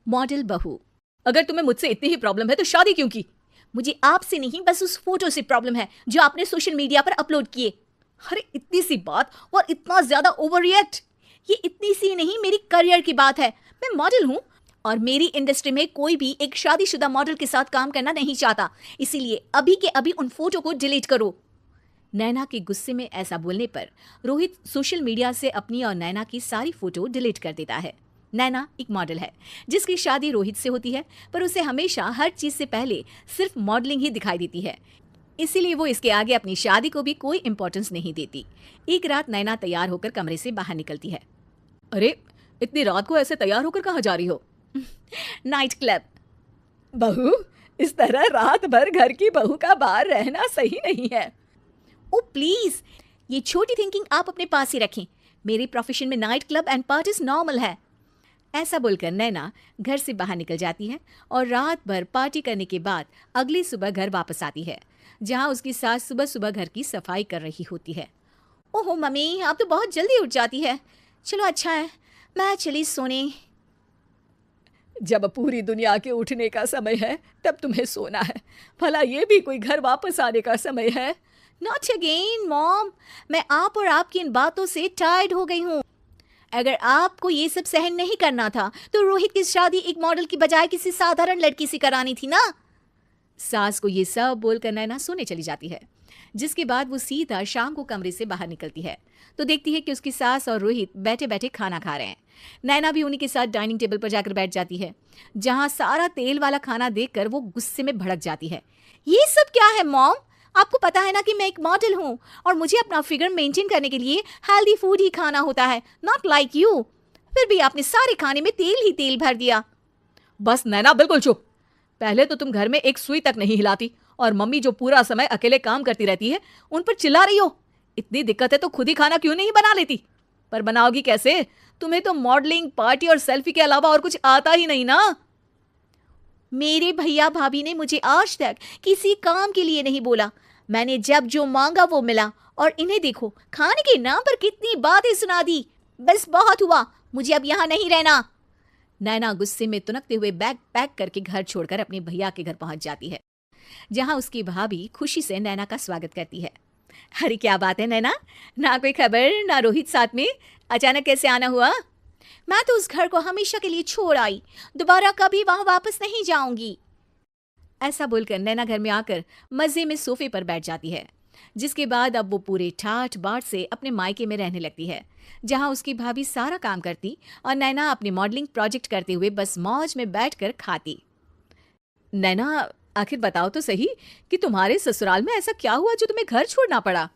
Model बहू। अगर तुम्हें मुझसे इतनी ही प्रॉब्लम है तो शादी क्यों की? मुझे आपसे नहीं, बस उस फोटो से प्रॉब्लम है जो आपने सोशल मीडिया पर अपलोड किए। अरे इतनी सी बात और इतना ज्यादा ओवर रिएक्ट। ये इतनी सी नहीं, मेरी करियर की बात है। मैं मॉडल हूँ और मेरी इंडस्ट्री में कोई भी एक शादीशुदा मॉडल के साथ काम करना नहीं चाहता। इसीलिए अभी के अभी उन फोटो को डिलीट करो। नैना के गुस्से में ऐसा बोलने पर रोहित सोशल मीडिया से अपनी और नैना की सारी फोटो डिलीट कर देता है। नैना एक मॉडल है जिसकी शादी रोहित से होती है, पर उसे हमेशा हर चीज से पहले सिर्फ मॉडलिंग ही दिखाई देती है। इसीलिए वो इसके आगे अपनी शादी को भी कोई इंपॉर्टेंस नहीं देती। एक रात नैना तैयार होकर कमरे से बाहर निकलती है। अरे इतनी रात को ऐसे तैयार होकर कहाँ जा रही हो? Night club. बहू, इस तरह रात भर घर की बहू का बाहर रहना सही नहीं है। ओ प्लीज, ये छोटी थिंकिंग आप अपने पास ही रखें। मेरे प्रोफेशन में night club and parties normal है। ऐसा बोलकर नैना घर से बाहर निकल जाती है और रात भर पार्टी करने के बाद अगली सुबह घर वापस आती है, जहां उसकी सास सुबह सुबह घर की सफाई कर रही होती है। ओहो मम्मी, आप तो बहुत जल्दी उठ जाती है। चलो अच्छा है, मैं चली सोने। जब पूरी दुनिया के उठने का समय है तब तुम्हें सोना है। भला ये भी कोई घर वापस आने का समय है? नॉट अगेन मॉम, मैं आप और आपकी इन बातों से टायर्ड हो गई हूँ। अगर आपको ये सब सहन नहीं करना था तो रोहित की शादी एक मॉडल की बजाय किसी साधारण लड़की से करानी थी ना। सास को ये सब बोलकर नैना सोने चली जाती है, जिसके बाद वो सीधा शाम को कमरे से बाहर निकलती है तो देखती है कि उसकी सास और रोहित बैठे बैठे खाना खा रहे हैं। नैना भी उन्हीं के साथ डाइनिंग टेबल पर जाकर बैठ जाती है, जहां सारा तेल वाला खाना देखकर वो गुस्से में भड़क जाती है। ये सब क्या है मॉम? आपको पता है ना कि मैं एक मॉडल हूँ और मुझे अपना फिगर मेंटेन करने के लिए हेल्दी फूड ही खाना होता है, नॉट लाइक यू। फिर भी आपने सारे खाने में तेल ही तेल भर दिया। बस नैना बिल्कुल चुप। पहले तो तुम घर में एक सुई तक नहीं हिलाती और मम्मी जो पूरा समय अकेले काम करती रहती है उन पर चिल्ला रही हो। इतनी दिक्कत है तो खुद ही खाना क्यों नहीं बना लेती? पर बनाओगी कैसे? तुम्हें तो मॉडलिंग, पार्टी और सेल्फी के अलावा और कुछ आता ही नहीं ना। मेरे भैया भाभी ने मुझे आज तक किसी काम के लिए नहीं बोला। मैंने जब जो मांगा वो मिला और इन्हें देखो, खाने के नाम पर कितनी बातें सुना दी। बस बहुत हुआ, मुझे अब यहाँ नहीं रहना। नैना गुस्से में तुनकते हुए बैग पैक करके घर छोड़कर अपने भैया के घर पहुंच जाती है, जहां उसकी भाभी खुशी से नैना का स्वागत करती है। अरे क्या बात है नैना, ना कोई खबर ना रोहित साथ में, अचानक कैसे आना हुआ? मैं तो उस घर को हमेशा के लिए छोड़ आई, दोबारा कभी वहां वापस नहीं जाऊंगी। ऐसा बोलकर नैना घर में आकर मजे में सोफे पर बैठ जाती है, जिसके बाद अब वो पूरे ठाठ बाट से अपने मायके में रहने लगती है, जहां उसकी भाभी सारा काम करती और नैना अपनी मॉडलिंग प्रोजेक्ट करते हुए बस मौज में बैठकर खाती। नैना, आखिर बताओ तो सही कि तुम्हारे ससुराल में ऐसा क्या हुआ जो तुम्हें घर छोड़ना पड़ा?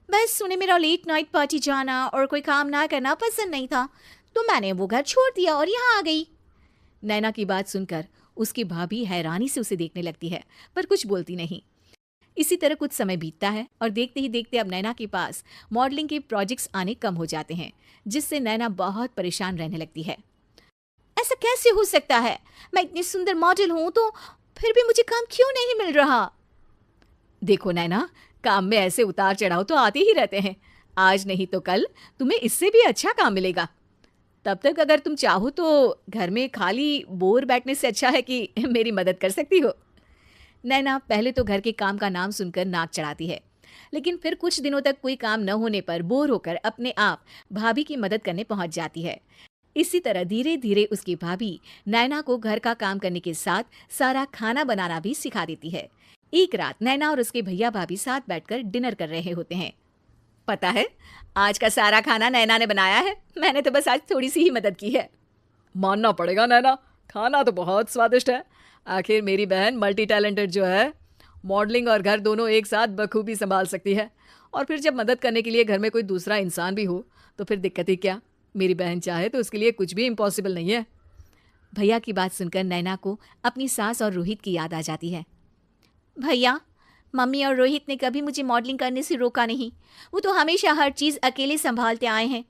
बस उन्हें मेरा लेट नाइट पार्टी जाना और कोई काम ना करना पसंद नहीं था, तो मैंने वो घर छोड़ दिया और यहाँ आ गई। नैना की बात सुनकर उसकी भाभी हैरानी से उसे देखने लगती है, पर कुछ बोलती नहीं। इसी तरह कुछ समय बीतता है और देखते ही देखते अब नैना के पास मॉडलिंग के प्रोजेक्ट्स आने कम हो जाते हैं, जिससे नैना बहुत परेशान रहने लगती है। ऐसा कैसे हो सकता है? मैं इतनी सुंदर मॉडल हूं तो फिर भी मुझे काम क्यों नहीं मिल रहा? देखो नैना, काम में ऐसे उतार चढ़ाव तो आते ही रहते हैं। आज नहीं तो कल तुम्हें इससे भी अच्छा काम मिलेगा। तब तक अगर तुम चाहो तो घर में खाली बोर बैठने से अच्छा है कि मेरी मदद कर सकती हो। नैना पहले तो घर के काम का नाम सुनकर नाक चढ़ाती है, लेकिन फिर कुछ दिनों तक कोई काम न होने पर बोर होकर अपने आप भाभी की मदद करने पहुंच जाती है। इसी तरह धीरे धीरे उसकी भाभी नैना को घर का काम करने के साथ सारा खाना बनाना भी सिखा देती है। एक रात नैना और उसके भैया भाभी साथ बैठकर डिनर कर रहे होते हैं। पता है, आज का सारा खाना नैना ने बनाया है। मैंने तो बस आज थोड़ी सी ही मदद की है। मानना पड़ेगा नैना, खाना तो बहुत स्वादिष्ट है। आखिर मेरी बहन मल्टी टैलेंटेड जो है, मॉडलिंग और घर दोनों एक साथ बखूबी संभाल सकती है। और फिर जब मदद करने के लिए घर में कोई दूसरा इंसान भी हो तो फिर दिक्कत ही क्या। मेरी बहन चाहे तो उसके लिए कुछ भी इम्पॉसिबल नहीं है। भैया की बात सुनकर नैना को अपनी सास और रोहित की याद आ जाती है। भैया, मम्मी और रोहित ने कभी मुझे मॉडलिंग करने से रोका नहीं। वो तो हमेशा हर चीज़ अकेले संभालते आए हैं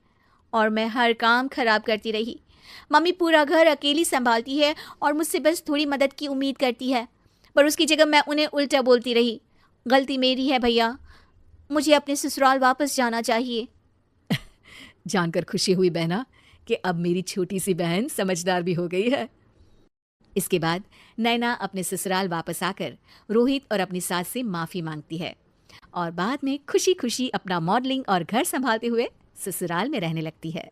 और मैं हर काम खराब करती रही। मम्मी पूरा घर अकेली संभालती है और मुझसे बस थोड़ी मदद की उम्मीद करती है, पर उसकी जगह मैं उन्हें उल्टा बोलती रही। गलती मेरी है भैया, मुझे अपने ससुराल वापस जाना चाहिए। जानकर खुशी हुई बहना कि अब मेरी छोटी सी बहन समझदार भी हो गई है। इसके बाद नैना अपने ससुराल वापस आकर रोहित और अपनी सास से माफ़ी मांगती है और बाद में खुशी खुशी अपना मॉडलिंग और घर संभालते हुए ससुराल में रहने लगती है।